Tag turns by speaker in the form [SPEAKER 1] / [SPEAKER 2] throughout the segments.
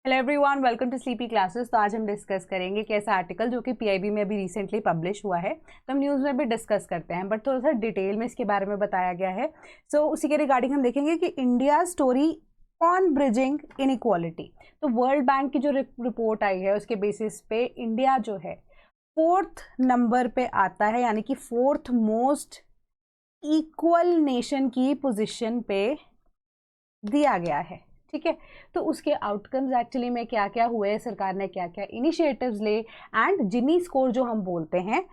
[SPEAKER 1] Hello everyone, welcome to sleepy classes. तो आज हम डिस्कस करेंगे कि ऐसा आर्टिकल जो कि पीआईबी में अभी रिसेंटली पब्लिश हुआ है, तो हम न्यूज़ में भी डिस्कस करते हैं, बट थोड़ा सा डिटेल में इसके बारे में बताया गया है। सो उसी के रिगार्डिंग हम देखेंगे कि India story on bridging inequality. तो वर्ल्ड बैंक की जो रिपोर्ट आई है उसके बेसिस पे इंडिया जो है 4th नंबर पे आता है, यानी कि 4th मोस्ट इक्वल नेशन की पोजिशन पे दिया गया है। ठीक है, तो उसके आउटकम्स एक्चुअली में क्या क्या हुए, सरकार ने क्या क्या इनिशिएटिव्स ले, एंड जिनी स्कोर जो हम बोलते हैं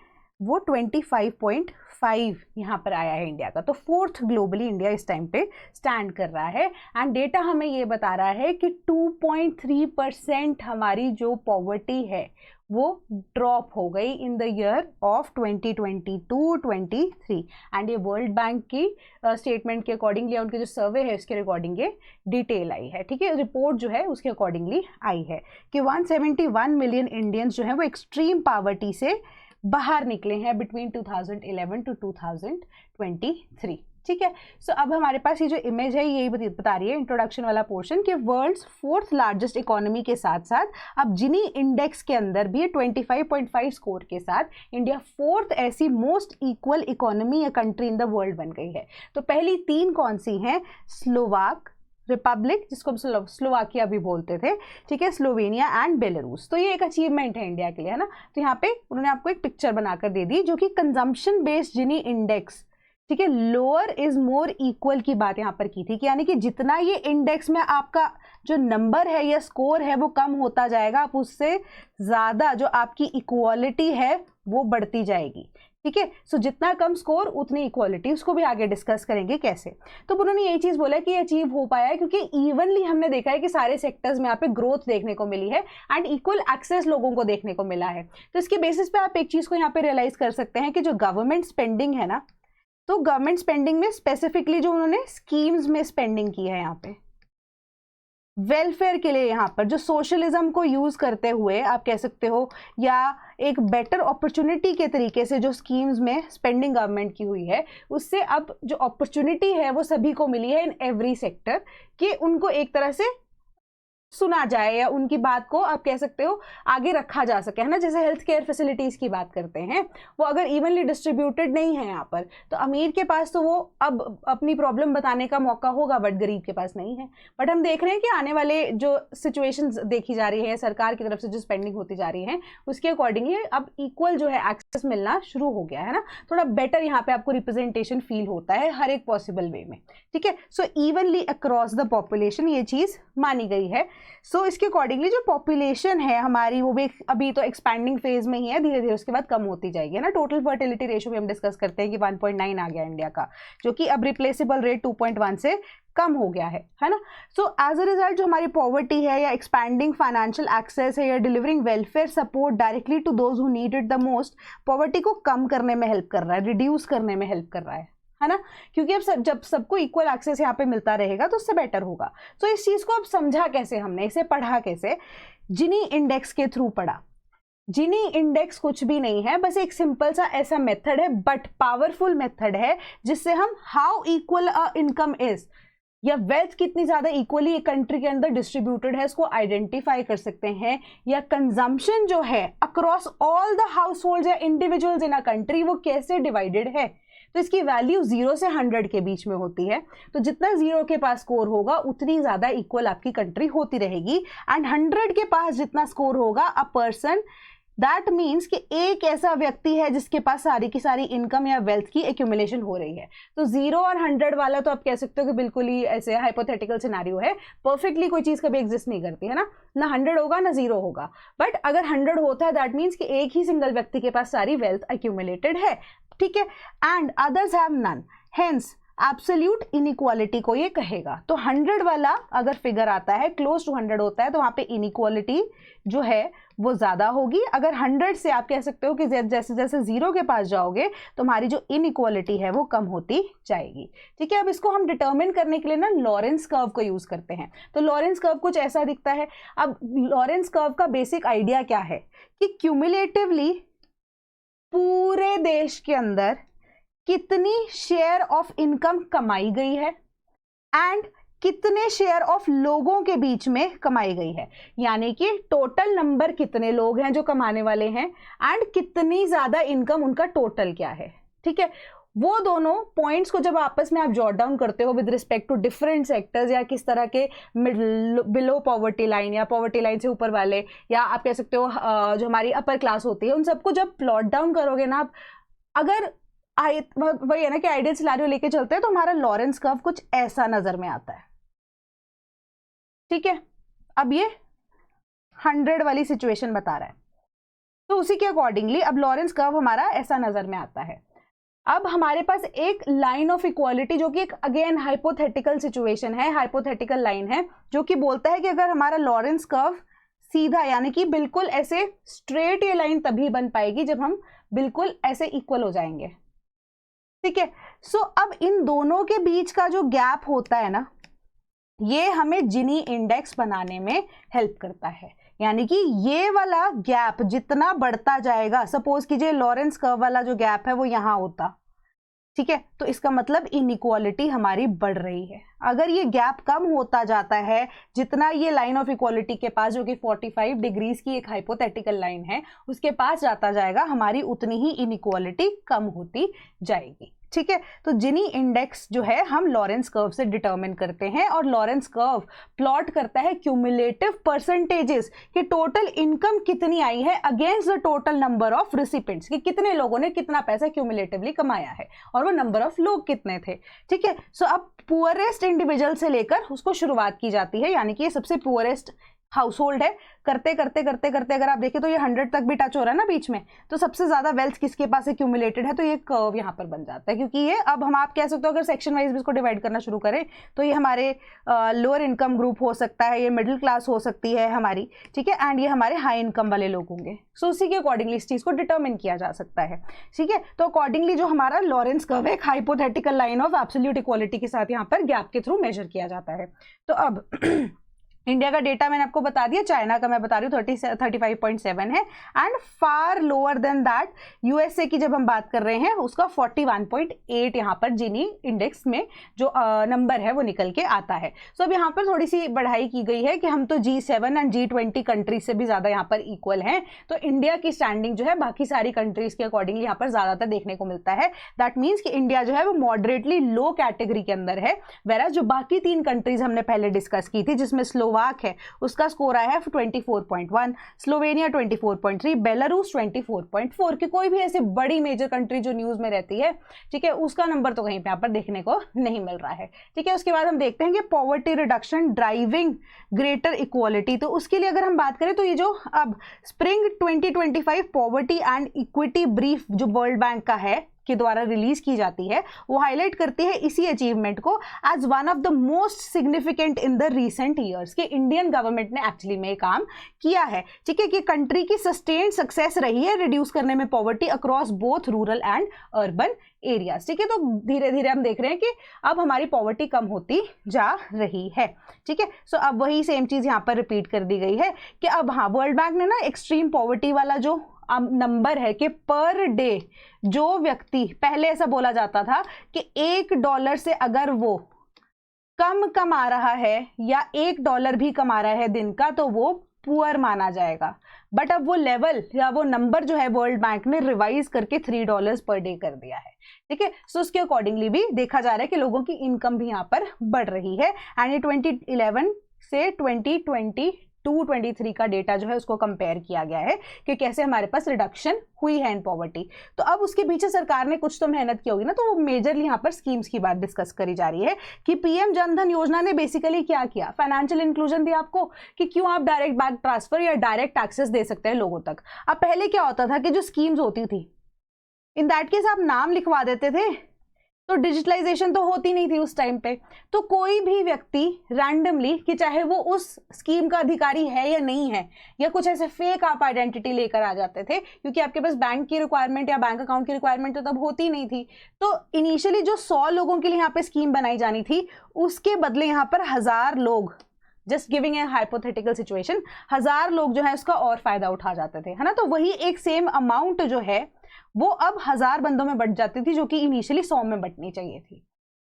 [SPEAKER 1] वो 25.5 यहाँ पर आया है इंडिया का। तो 4th ग्लोबली इंडिया इस टाइम पे स्टैंड कर रहा है, एंड डेटा हमें ये बता रहा है कि 2.3% हमारी जो पॉवर्टी है वो ड्रॉप हो गई in the year of 2022-23। And ये वर्ल्ड बैंक की स्टेटमेंट के अकॉर्डिंगली, उनके जो सर्वे है उसके अकॉर्डिंग ये डिटेल आई है। ठीक है, रिपोर्ट जो है उसके अकॉर्डिंगली आई है कि 171 मिलियन इंडियंस जो है वो एक्सट्रीम पॉवर्टी से बाहर निकले हैं बिटवीन 2011 टू 2023। ठीक है, सो अब हमारे पास ये जो इमेज है यही बता रही है, इंट्रोडक्शन वाला पोर्शन, कि वर्ल्ड्स 4th लार्जेस्ट इकोनॉमी के साथ साथ अब जिनी इंडेक्स के अंदर भी 25.5 स्कोर के साथ इंडिया 4th ऐसी मोस्ट इक्वल इकोनॉमी या कंट्री इन द वर्ल्ड बन गई है। तो पहली 3 कौन सी हैं? स्लोवाक रिपब्लिक, जिसको हम स्लोवाकिया भी बोलते थे, ठीक है, स्लोवेनिया एंड बेलारूस। तो ये एक अचीवमेंट है इंडिया के लिए, है ना। तो यहाँ पे उन्होंने आपको एक पिक्चर बनाकर दे दी जो कि कंजम्पशन बेस्ड जिनी इंडेक्स, ठीक है, लोअर इज मोर इक्वल की बात यहाँ पर की थी, कि यानी कि जितना ये इंडेक्स में आपका जो नंबर है या स्कोर है वो कम होता जाएगा, आप उससे ज़्यादा जो आपकी इक्वालिटी है वो बढ़ती जाएगी। ठीक है, सो जितना कम स्कोर उतनी इक्वालिटी, उसको भी आगे डिस्कस करेंगे कैसे। तो उन्होंने यही चीज़ बोला कि ये अचीव हो पाया है क्योंकि इवनली हमने देखा है कि सारे सेक्टर्स में यहाँ पे ग्रोथ देखने को मिली है एंड इक्वल एक्सेस लोगों को देखने को मिला है। तो इसके बेसिस पे आप एक चीज़ को यहाँ पे रियलाइज कर सकते हैं कि जो गवर्नमेंट स्पेंडिंग है ना, तो गवर्नमेंट स्पेंडिंग में स्पेसिफिकली जो उन्होंने स्कीम्स में स्पेंडिंग की है यहाँ पे वेलफेयर के लिए, यहाँ पर जो सोशलिज्म को यूज करते हुए आप कह सकते हो, या एक बेटर अपॉर्चुनिटी के तरीके से जो स्कीम्स में स्पेंडिंग गवर्नमेंट की हुई है, उससे अब जो अपॉर्चुनिटी है वो सभी को मिली है इन एवरी सेक्टर, कि उनको एक तरह से सुना जाए या उनकी बात को आप कह सकते हो आगे रखा जा सके, है ना। जैसे हेल्थ केयर फैसिलिटीज़ की बात करते हैं, वो अगर इवनली डिस्ट्रीब्यूटेड नहीं है यहाँ पर, तो अमीर के पास तो वो अब अपनी प्रॉब्लम बताने का मौका होगा, बट गरीब के पास नहीं है। बट हम देख रहे हैं कि आने वाले जो सिचुएशंस देखी जा रही है, सरकार की तरफ से जो स्पेंडिंग होती जा रही है उसके अकॉर्डिंगली अब इक्वल जो है एक्सेस मिलना शुरू हो गया है ना। थोड़ा बेटर यहाँ पे आपको रिप्रेजेंटेशन फील होता है हर एक पॉसिबल वे में। ठीक है, सो इवनली अक्रॉस द पॉपुलेशन ये चीज़ मानी गई है। सो इसके अकॉर्डिंगली जो पॉपुलेशन है हमारी वो भी अभी तो एक्सपैंडिंग फेज में ही है, धीरे धीरे उसके बाद कम होती जाएगी, है ना। टोटल फर्टिलिटी रेशियो भी हम डिस्कस करते हैं कि 1.9 आ गया इंडिया का, जो कि अब रिप्लेसेबल रेट 2.1 से कम हो गया है ना। सो एज अ रिजल्ट जो हमारी पॉवर्टी है या एक्सपैंडिंग फाइनेंशियल एक्सेस है या delivering welfare support directly to those who need it the most, poverty को कम करने में हेल्प कर रहा है, रिड्यूस करने में हेल्प कर रहा है ना। क्योंकि अब जब सबको इक्वल एक्सेस यहाँ पे मिलता रहेगा तो उससे बेटर होगा। तो इस चीज को अब समझा कैसे, हमने इसे पढ़ा कैसे? जिनी इंडेक्स के थ्रू पढ़ा। जिनी इंडेक्स कुछ भी नहीं है, बस एक सिंपल सा ऐसा मेथड है, बट पावरफुल मेथड है, जिससे हम how equal a income is, या वेल्थ कितनी ज्यादा इक्वली एक कंट्री के अंदर डिस्ट्रीब्यूटेड है, इसको आइडेंटिफाई कर सकते हैं, या कंजम्पशन जो है across all the house hold या इंडिविजुअल्स इन अ कंट्री वो कैसे डिवाइडेड है। तो इसकी वैल्यू 0 से 100 के बीच में होती है। तो जितना 0 के पास स्कोर होगा उतनी ज़्यादा इक्वल आपकी कंट्री होती रहेगी, एंड 100 के पास जितना स्कोर होगा अ पर्सन, दैट मीन्स कि एक ऐसा व्यक्ति है जिसके पास सारी की सारी इनकम या वेल्थ की एक्यूमुलेशन हो रही है। तो 0 और 100 वाला तो आप कह सकते हो कि बिल्कुल ही ऐसे हाइपोथेटिकल सिनेरियो है, परफेक्टली कोई चीज़ कभी एग्जिस्ट नहीं करती है ना 100 होगा ना 0 होगा। बट अगर 100 होता है दैट मीन्स कि एक ही सिंगल व्यक्ति के पास सारी वेल्थ एक्यूमुलेटेड है। ठीक है, and others have none, hence absolute inequality को ये कहेगा। तो 100 वाला अगर फिगर आता है क्लोज टू 100 होता है तो वहां पे इनइक्वालिटी जो है वो ज्यादा होगी। अगर 100 से आप कह सकते हो कि जैसे जैसे 0 के पास जाओगे तो हमारी जो इनइक्वालिटी है वो कम होती जाएगी। ठीक है, अब इसको हम डिटर्मिन करने के लिए ना लॉरेंस कर्व को यूज करते हैं। तो लॉरेंस कर्व कुछ ऐसा दिखता है। अब लॉरेंस कर्व का बेसिक आइडिया क्या है कि क्यूमुलेटिवली पूरे देश के अंदर कितनी शेयर ऑफ इनकम कमाई गई है, एंड कितने शेयर ऑफ लोगों के बीच में कमाई गई है, यानी कि टोटल नंबर कितने लोग हैं जो कमाने वाले हैं एंड कितनी ज्यादा इनकम उनका टोटल क्या है। ठीक है, वो दोनों पॉइंट्स को जब आपस में आप जॉट डाउन करते हो with respect to different sectors या किस तरह के मिडिल बिलो पॉवर्टी लाइन या पॉवर्टी लाइन से ऊपर वाले, या आप कह सकते हो जो हमारी अपर क्लास होती है, उन सबको जब प्लॉट डाउन करोगे ना आप, अगर वही है ना कि आइडियल सिनेरियो लेके चलते हैं तो हमारा लॉरेंस कर्व कुछ ऐसा नजर में आता है। ठीक है, अब ये 100 वाली सिचुएशन बता रहा है, तो उसी के अकॉर्डिंगली अब लॉरेंस कर्व हमारा ऐसा नजर में आता है। अब हमारे पास एक लाइन ऑफ इक्वालिटी जो कि एक अगेन हाइपोथेटिकल सिचुएशन है, हाइपोथेटिकल लाइन है, जो कि बोलता है कि अगर हमारा लॉरेंस कर्व सीधा यानी कि बिल्कुल ऐसे स्ट्रेट ये लाइन तभी बन पाएगी जब हम बिल्कुल ऐसे इक्वल हो जाएंगे। ठीक है, सो अब इन दोनों के बीच का जो गैप होता है ना, ये हमें जिनी इंडेक्स बनाने में हेल्प करता है। यानी कि ये वाला गैप जितना बढ़ता जाएगा, सपोज कीजिए लॉरेंस कर्व वाला जो गैप है वो यहां होता, ठीक है, तो इसका मतलब इनइक्वालिटी हमारी बढ़ रही है। अगर ये गैप कम होता जाता है, जितना ये लाइन ऑफ इक्वालिटी के पास जो कि 45 डिग्रीज की एक हाइपोथेटिकल लाइन है उसके पास जाता जाएगा, हमारी उतनी ही इनइक्वालिटी कम होती जाएगी। ठीक है, तो जिनी इंडेक्स जो है हम लॉरेंस कर्व से डिटरमिन करते हैं, और लॉरेंस कर्व प्लॉट करता है क्यूमुलेटिव परसेंटेजेस कि टोटल इनकम कितनी आई है against the total number of recipients, कि कितने लोगों ने कितना पैसा क्यूमुलेटिवली कमाया है और वो नंबर ऑफ लोग कितने थे। ठीक है, सो अब पुअरेस्ट इंडिविजुअल से लेकर उसको शुरुआत की जाती है, यानी कि ये सबसे पुअरेस्ट हाउस होल्ड है, करते करते करते करते अगर आप देखें तो ये 100 तक भी टच हो रहा है ना बीच में, तो सबसे ज्यादा वेल्थ किसके पास एक्यूमुलेटेड है, तो ये कर्व यहाँ पर बन जाता है। क्योंकि ये अब हम आप कह सकते हो अगर सेक्शन वाइज भी इसको डिवाइड करना शुरू करें तो ये हमारे लोअर इनकम ग्रुप हो सकता है, ये मिडिल क्लास हो सकती है हमारी, ठीक है, एंड ये हमारे हाई इनकम वाले लोग होंगे। सो उसी के अकॉर्डिंगली इस चीज को डिटर्मिन किया जा सकता है। ठीक है, तो अकॉर्डिंगली जो हमारा लॉरेंस कर्व है एक hypothetical line of absolute equality के साथ यहाँ पर गैप के थ्रू मेजर किया जाता है। तो अब इंडिया का डेटा मैंने आपको बता दिया, चाइना का मैं बता रही हूँ 35.7 है, and far lower than that USA की जब हम बात कर रहे हैं उसका 41.8 यहाँ पर जिनी इंडेक्स में जो नंबर है वो निकल के आता है। सो अब यहाँ पर थोड़ी सी बढ़ाई की गई है कि हम तो G7 एंड G20 कंट्रीज से भी ज़्यादा यहाँ पर इक्वल हैं, तो इंडिया की स्टैंडिंग जो है बाकी सारी कंट्रीज के अकॉर्डिंगली यहाँ पर ज़्यादातर देखने को मिलता है। दैट मीन्स कि इंडिया जो है वो मॉडरेटली लो कैटेगरी के अंदर है, वेराज जो बाकी 3 कंट्रीज हमने पहले डिस्कस की थी जिसमें स्लोवाक है उसका स्कोर आया है 24.1, स्लोवेनिया 24.3, बेलारूस 24.4 की कोई भी ऐसी बड़ी मेजर कंट्री जो न्यूज में रहती है, ठीक है, उसका नंबर तो कहीं पे यहाँ पर देखने को नहीं मिल रहा है। ठीक है, उसके बाद हम देखते हैं कि poverty reduction driving greater equality, तो उसके लिए अगर हम बात करें तो ये जो अब spring 2025 poverty and equity brief जो वर्ल्ड बैंक का है के द्वारा रिलीज की जाती है, वो हाईलाइट करती है इसी अचीवमेंट को as one of the most significant in the recent years, कि इंडियन गवर्नमेंट ने एक्चुअली में काम किया है। ठीक है, कि कंट्री की सस्टेन्ड सक्सेस रही है रिड्यूस करने में poverty across both rural and urban areas. ठीक है, तो धीरे धीरे हम देख रहे हैं कि अब हमारी पॉवर्टी कम होती जा रही है। ठीक है, सो अब वही सेम चीज यहाँ पर रिपीट कर दी गई है कि अब हाँ वर्ल्ड बैंक ने ना एक्सट्रीम पॉवर्टी वाला जो नंबर है कि पर डे जो व्यक्ति, पहले ऐसा बोला जाता था कि $1 से अगर वो कम कमा रहा है या $1 भी कमा रहा है दिन का तो वो पुअर माना जाएगा, बट अब वो लेवल या वो नंबर जो है वर्ल्ड बैंक ने रिवाइज करके $3 पर डे कर दिया है। ठीक है, सो उसके अकॉर्डिंगली भी देखा जा रहा है कि लोगों की इनकम भी यहाँ पर बढ़ रही है, एंड ये 2011 से 2022-23 का डेटा जो है उसको कंपेयर किया गया है कि कैसे हमारे पास रिडक्शन हुई है इन पॉवर्टी। तो अब उसके पीछे सरकार ने कुछ तो मेहनत की होगी ना, तो वो मेजरली यहाँ पर स्कीम्स की बात डिस्कस करी जा रही है कि पीएम जनधन योजना ने बेसिकली क्या किया, फाइनेंशियल इंक्लूजन दिया आपको कि क्यों आप डायरेक्ट बैंक ट्रांसफर या डायरेक्ट एक्सेस दे सकते हैं लोगों तक। अब पहले क्या होता था कि जो स्कीम्स होती थी इन दैट केस आप नाम लिखवा देते थे, तो डिजिटलाइजेशन तो होती नहीं थी उस टाइम पे, तो कोई भी व्यक्ति रैंडमली कि चाहे वो उस स्कीम का अधिकारी है या नहीं है, या कुछ ऐसे फेक आप आइडेंटिटी लेकर आ जाते थे, क्योंकि आपके पास बैंक की रिक्वायरमेंट या बैंक अकाउंट की रिक्वायरमेंट तो तब होती नहीं थी। तो इनिशियली जो 100 लोगों के लिए यहाँ पे स्कीम बनाई जानी थी, उसके बदले यहाँ पर 1000 लोग, just giving a hypothetical situation, 1000 लोग जो है उसका और फायदा उठा जाते थे, है ना। तो वही एक सेम अमाउंट जो है वो अब 1000 बंदों में बट जाती थी, जो कि इनिशियली 100 में बटनी चाहिए थी।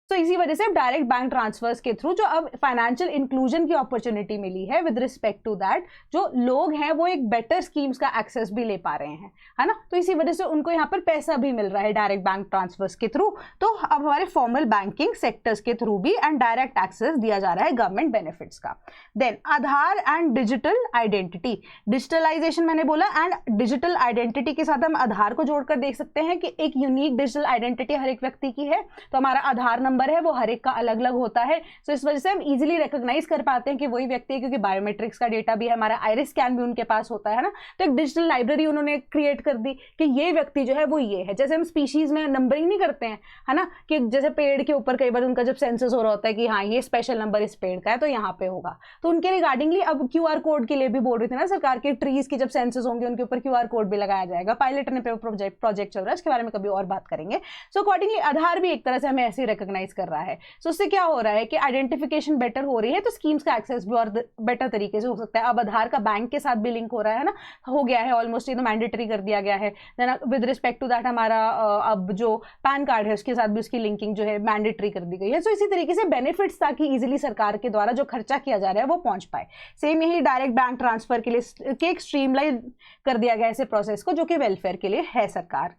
[SPEAKER 1] तो इसी वजह से डायरेक्ट बैंक ट्रांसफर्स के थ्रू जो अब फाइनेंशियल इंक्लूजन की अपॉर्चुनिटी मिली है विद रिस्पेक्ट टू दैट, जो लोग हैं वो एक बेटर स्कीम्स का एक्सेस भी ले पा रहे हैं, है ना। तो इसी वजह से उनको यहाँ पर पैसा भी मिल रहा है डायरेक्ट बैंक ट्रांसफर्स के थ्रू। तो अब हमारे फॉर्मल बैंकिंग सेक्टर्स के थ्रू भी एंड डायरेक्ट एक्सेस दिया जा रहा है गवर्नमेंट बेनिफिट्स का। Then Aadhaar and digital identity, digitalization मैंने बोला, एंड डिजिटल आइडेंटिटी के साथ हम आधार को जोड़कर देख सकते हैं कि एक यूनिक डिजिटल आइडेंटिटी हर एक व्यक्ति की है। तो हमारा आधार नंबर है वो हर एक का अलग अलग होता है। तो इस वजह से हम इजीली रिकॉग्नाइज कर पाते हैं कि वही व्यक्ति है, क्योंकि बायोमेट्रिक्स का डेटा भी है, हमारा आइरिस स्कैन भी उनके पास होता है ना। तो एक डिजिटल लाइब्रेरी उन्होंने क्रिएट कर दी कि ये व्यक्ति जो है वो ये है। जैसे हम स्पीशीज में नंबरिंग नहीं करते हैं, है ना, कि जैसे पेड़ के ऊपर कई बार उनका जब सेंसस हो रहा होता है कि हाँ ये स्पेशल नंबर इस पेड़ का है तो यहाँ पे होगा, तो उनके रिगार्डिंगली अब QR कोड के लिए भी बोल रही थी ना सरकार के, ट्रीज की जब सेंसस होंगे उनके ऊपर QR कोड भी लगाया जाएगा। पायलट ने प्रोजेक्ट चल रहा है, इसके बारे में कभी और बात करेंगे। सो अकॉर्डिंगली आधार भी एक तरह से हमें ऐसे ही रिकॉग्नाइज कर रहा है। सो उससे क्या हो रहा है कि आइडेंटिफिकेशन बेटर हो रही है, तो स्कीम्स का एक्सेस भी और बेटर तरीके से हो सकता है। अब आधार का बैंक के साथ भी लिंक हो रहा है ना, हो गया है ऑलमोस्ट, ये तो मैंडेटरी कर दिया गया है। Then with respect to that हमारा अब जो पैन कार्ड है उसके साथ भी उसकी लिंकिंग जो है मैंडेटरी कर दी गई है। सो इसी तरीके से बेनिफिट्स ताकि इजीली सरकार के द्वारा जो खर्चा किया जा रहा है वो पहुंच पाए। सेम यही डायरेक्ट बैंक ट्रांसफर के लिए एक स्ट्रीमलाइन कर दिया गया ऐसे प्रोसेस को, जो कि वेलफेयर के लिए है सरकार,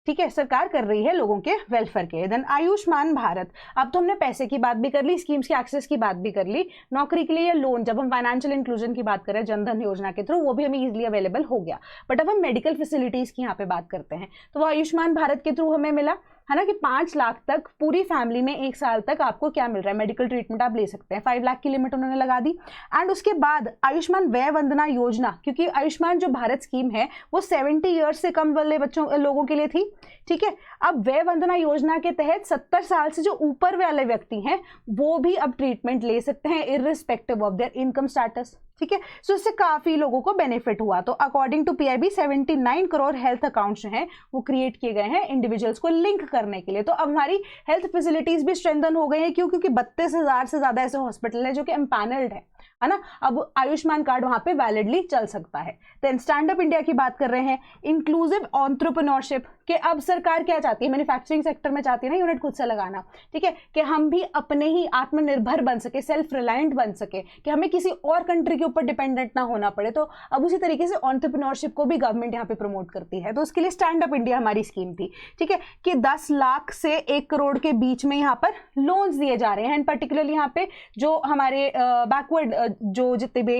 [SPEAKER 1] ठीक है, सरकार कर रही है लोगों के वेलफेयर के। देन आयुष्मान भारत, अब तो हमने पैसे की बात भी कर ली, स्कीम्स के एक्सेस की बात भी कर ली। नौकरी के लिए लोन, जब हम फाइनेंशियल इंक्लूजन की बात करें जनधन योजना के थ्रू, वो भी हमें इजीली अवेलेबल हो गया। बट अब हम मेडिकल फैसिलिटीज की यहाँ पे बात करते हैं, तो वो आयुष्मान भारत के थ्रू हमें मिला, है ना, कि 5 लाख तक पूरी फैमिली में 1 साल तक आपको क्या मिल रहा है, मेडिकल ट्रीटमेंट आप ले सकते हैं। 5 लाख की लिमिट उन्होंने लगा दी। एंड उसके बाद आयुष्मान वय वंदना योजना, क्योंकि आयुष्मान जो भारत स्कीम है वो 70 ईयर्स से कम वाले लोगों के लिए थी, ठीक है। अब वय वंदना योजना के तहत 70 साल से जो ऊपर वाले व्यक्ति हैं वो भी अब ट्रीटमेंट ले सकते हैं irrespective of their income status, ठीक है। सो इससे काफी लोगों को बेनिफिट हुआ। तो according to PIB 79 crore health accounts जो हैं वो क्रिएट किए गए हैं इंडिविजुअल्स को लिंक करने के लिए। तो अब हमारी हेल्थ फैसिलिटीज भी स्ट्रेंथन हो गई हैं, क्यों, क्योंकि 32,000 से ज्यादा ऐसे हॉस्पिटल है जो कि एम्पैनल्ड है ना। अब आयुष्मान कार्ड वहां पे वैलिडली चल सकता है। देन स्टैंड अप इंडिया की बात कर रहे हैं, इंक्लूसिव एंटरप्रेन्योरशिप के अब सरकार क्या चाहती है, मैन्युफैक्चरिंग सेक्टर में चाहती है ना यूनिट खुद से लगाना, ठीक है, कि हम भी अपने ही आत्मनिर्भर बन सके, सेल्फ रिलायंट बन सके, कि हमें किसी और कंट्री के ऊपर डिपेंडेंट ना होना पड़े। तो अब उसी तरीके से एंटरप्रेन्योरशिप को भी गवर्नमेंट यहाँ पे प्रमोट करती है। तो उसके लिए स्टैंड अप इंडिया हमारी स्कीम थी, ठीक है, कि 10 लाख से 1 करोड़ के बीच में यहाँ पर लोन्स दिए जा रहे हैं। एंड पर्टिकुलरली यहाँ पे जो हमारे बैकवर्ड जो जितने भी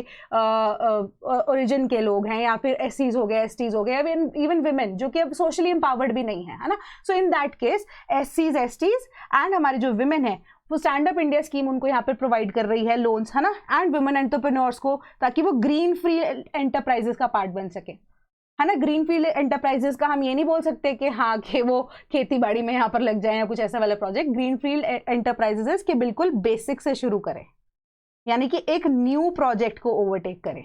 [SPEAKER 1] ओरिजिन के लोग हैं, या फिर SCs हो गए, STs हो गए, इवन विमेन जो कि अब सोशली एम्पावर्ड भी नहीं है ना। So in that case SCs, STs and हमारे जो विमेन है वो स्टैंड अप इंडिया स्कीम उनको यहाँ पे प्रोवाइड कर रही है लोन्स, है ना, एंड वुमेन एंटरप्रेन्योर्स को, ताकि वो ग्रीन फ्री एंटरप्राइजेस का पार्ट बन सके, है ना। ग्रीन फील्ड एंटरप्राइजेस का हम ये नहीं बोल सकते कि हाँ कि वो खेती बाड़ी में यहाँ पर लग जाए या कुछ ऐसा वाला प्रोजेक्ट। ग्रीन फील्ड एंटरप्राइजेस के बिल्कुल बेसिक से शुरू करें, यानी कि एक न्यू प्रोजेक्ट को ओवरटेक करें,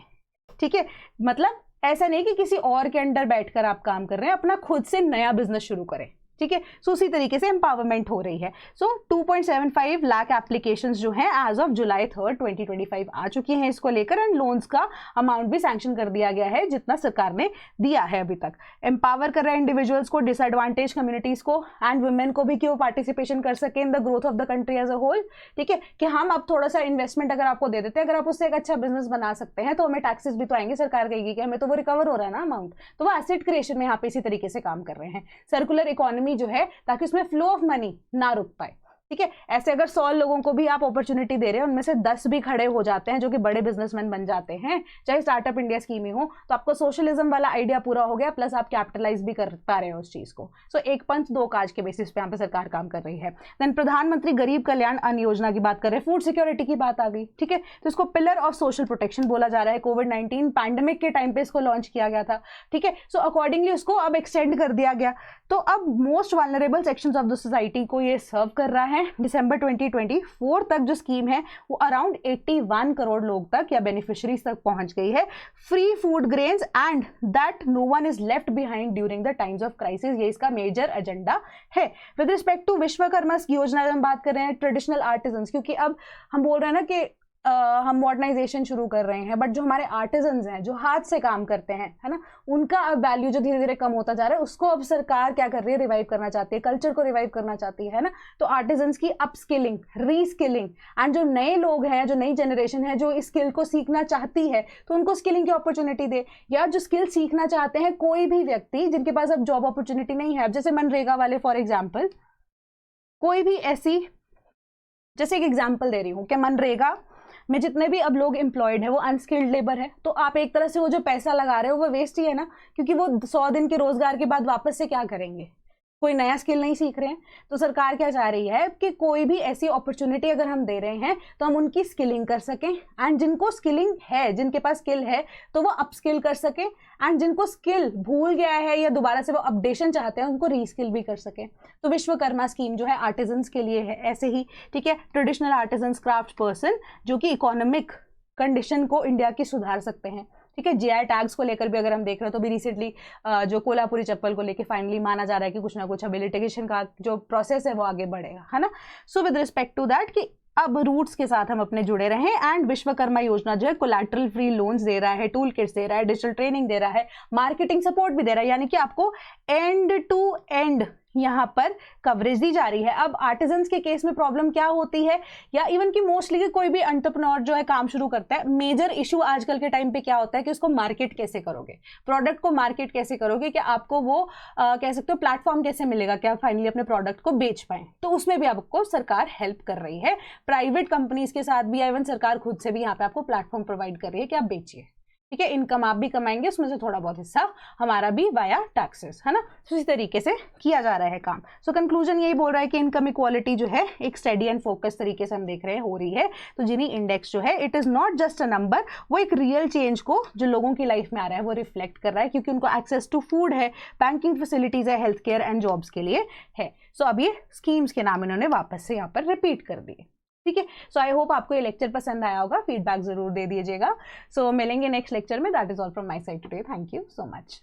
[SPEAKER 1] ठीक है। मतलब ऐसा नहीं कि किसी और के अंडर बैठकर आप काम कर रहे हैं, अपना खुद से नया बिजनेस शुरू करें, ठीक है। सो उसी तरीके से एम्पावरमेंट हो रही है। सो 2.75 लाख एप्लीकेशंस जो हैं एज ऑफ जुलाई 3, 2025 आ चुकी हैं इसको लेकर, एंड लोन्स का अमाउंट भी सैंक्शन कर दिया गया है जितना सरकार ने दिया है अभी तक। एम्पावर कर रहे हैं इंडिविजुअल्स को, डिसएडवांटेज कम्युनिटीज को एंड वुमेन को भी, कि वो पार्टिसिपेशन कर सके in the growth of the country as a whole, ठीक है, कि हम अब थोड़ा सा इन्वेस्टमेंट अगर आपको दे देते हैं, अगर आप उससे एक अच्छा बिजनेस बना सकते हैं तो हमें टैक्सेस भी तो आएंगे, सरकार कहेगी कि हमें तो वो रिकवर हो रहा है ना अमाउंट। तो वो एसेट क्रिएशन में यहाँ पे इसी तरीके से काम कर रहे हैं। सर्कुलर इकोनॉमी जो है, ताकि उसमें फ्लो ऑफ मनी ना रुक पाए, ठीक है। ऐसे अगर 100 लोगों को भी आप अपॉर्चुनिटी दे रहे हैं, उनमें से 10 भी खड़े हो जाते हैं जो कि बड़े बिजनेसमैन बन जाते हैं, चाहे स्टार्टअप इंडिया स्कीम ही हो, तो आपको सोशलिज्म वाला आइडिया पूरा हो गया, प्लस आप कैपिटलाइज भी कर पा रहे हो उस चीज को। सो एक पंच दो काज के बेसिस पे यहाँ पे सरकार काम कर रही है। देन प्रधानमंत्री गरीब कल्याण अन्न योजना की बात कर रहे हैं, फूड सिक्योरिटी की बात आ गई, ठीक है। तो इसको पिलर ऑफ सोशल प्रोटेक्शन बोला जा रहा है। कोविड-19 पैंडेमिक के टाइम पे इसको लॉन्च किया गया था, ठीक है। सो अकॉर्डिंगली उसको अब एक्सटेंड कर दिया गया। तो अब most vulnerable sections of the society को ये सर्व कर रहा है। दिसंबर 2024 तक जो स्कीम है वो अराउंड 81 करोड़ लोग तक या बेनिफिशियरीज तक पहुंच गई है। Free food grains and that no one is left behind during the times of crisis, ये इसका मेजर एजेंडा है। With respect to Vishwakarma Yojana हम बात कर रहे हैं, ट्रेडिशनल आर्टिजन्स, क्योंकि अब हम बोल रहे हैं ना कि हम मॉडर्नाइजेशन शुरू कर रहे हैं, बट जो हमारे आर्टिजन्स हैं, जो हाथ से काम करते हैं, है ना, उनका अब वैल्यू जो धीरे धीरे कम होता जा रहा है, उसको अब सरकार क्या कर रही है, रिवाइव करना चाहती है, कल्चर को रिवाइव करना चाहती है ना। तो आर्टिजन्स की अपस्किलिंग, रीस्किलिंग, एंड जो नए लोग हैं, जो नई जनरेशन है जो इस स्किल को सीखना चाहती है, तो उनको स्किलिंग की अपॉर्चुनिटी दे, या जो स्किल सीखना चाहते हैं कोई भी व्यक्ति जिनके पास अब जॉब अपॉर्चुनिटी नहीं है, अब जैसे मनरेगा वाले फॉर एग्जाम्पल, कोई भी ऐसी, जैसे एक एग्जाम्पल दे रही हूँ कि मनरेगा में जितने भी अब लोग एम्प्लॉयड है वो अनस्किल्ड लेबर है, तो आप एक तरह से वो जो पैसा लगा रहे हो वो वेस्ट ही है ना, क्योंकि वो 100 दिन के रोजगार के बाद वापस से क्या करेंगे, कोई नया स्किल नहीं सीख रहे हैं। तो सरकार क्या चाह रही है कि कोई भी ऐसी अपॉर्चुनिटी अगर हम दे रहे हैं तो हम उनकी स्किलिंग कर सकें, एंड जिनको स्किलिंग है, जिनके पास स्किल है, तो वो अपस्किल कर सकें, एंड जिनको स्किल भूल गया है या दोबारा से वो अपडेशन चाहते हैं उनको रीस्किल भी कर सकें। तो विश्वकर्मा स्कीम जो है आर्टिजन्स के लिए है, ऐसे ही, ठीक है, ट्रेडिशनल आर्टिजन्स, क्राफ्ट पर्सन जो कि इकोनॉमिक कंडीशन को इंडिया की सुधार सकते हैं, ठीक है। जीआई टैग्स को लेकर भी अगर हम देख रहे हैं तो भी रिसेंटली जो कोल्हापुरी चप्पल को लेकर फाइनली माना जा रहा है कि कुछ ना कुछ अभी लिटिगेशन का जो प्रोसेस है वो आगे बढ़ेगा, है ना। So with respect to that कि अब रूट्स के साथ हम अपने जुड़े रहें, एंड विश्वकर्मा योजना जो है कोलैटरल फ्री लोन्स दे रहा है, टूल किट्स दे रहा है, डिजिटल ट्रेनिंग दे रहा है, मार्केटिंग सपोर्ट भी दे रहा है, यानी कि आपको एंड टू एंड यहाँ पर कवरेज दी जा रही है। अब आर्टिजन्स के केस में प्रॉब्लम क्या होती है, या इवन कि मोस्टली कोई भी एंटरप्रेन्योर जो है काम शुरू करता है, मेजर इशू आजकल के टाइम पे क्या होता है कि उसको मार्केट कैसे करोगे, प्रोडक्ट को मार्केट कैसे करोगे, कि आपको वो कह सकते हो प्लेटफॉर्म कैसे मिलेगा कि आप फाइनली अपने प्रोडक्ट को बेच पाएं। तो उसमें भी आपको सरकार हेल्प कर रही है, प्राइवेट कंपनीज के साथ भी, इवन सरकार खुद से भी यहाँ पे आपको प्लेटफॉर्म प्रोवाइड कर रही है कि आप बेचिए, ठीक है। इनकम आप भी कमाएंगे, उसमें से थोड़ा बहुत हिस्सा हमारा भी वाया टैक्सेस, है ना। तो इसी तरीके से किया जा रहा है काम। सो कंक्लूजन यही बोल रहा है कि इनकम इक्वालिटी जो है एक स्टडी एंड फोकस तरीके से हम देख रहे हैं हो रही है। तो जिनी इंडेक्स जो है it is not just a number, वो एक रियल चेंज को जो लोगों की लाइफ में आ रहा है वो रिफ्लेक्ट कर रहा है, क्योंकि उनको एक्सेस टू फूड है, बैंकिंग फैसिलिटीज है, हेल्थ केयर एंड जॉब्स के लिए है। सो अब ये स्कीम्स के नाम इन्होंने वापस से यहाँ पर रिपीट कर दिए, ठीक है। सो आई होप आपको ये लेक्चर पसंद आया होगा, फीडबैक जरूर दे दीजिएगा। सो मिलेंगे नेक्स्ट लेक्चर में। That is all from my side today. Thank you so much.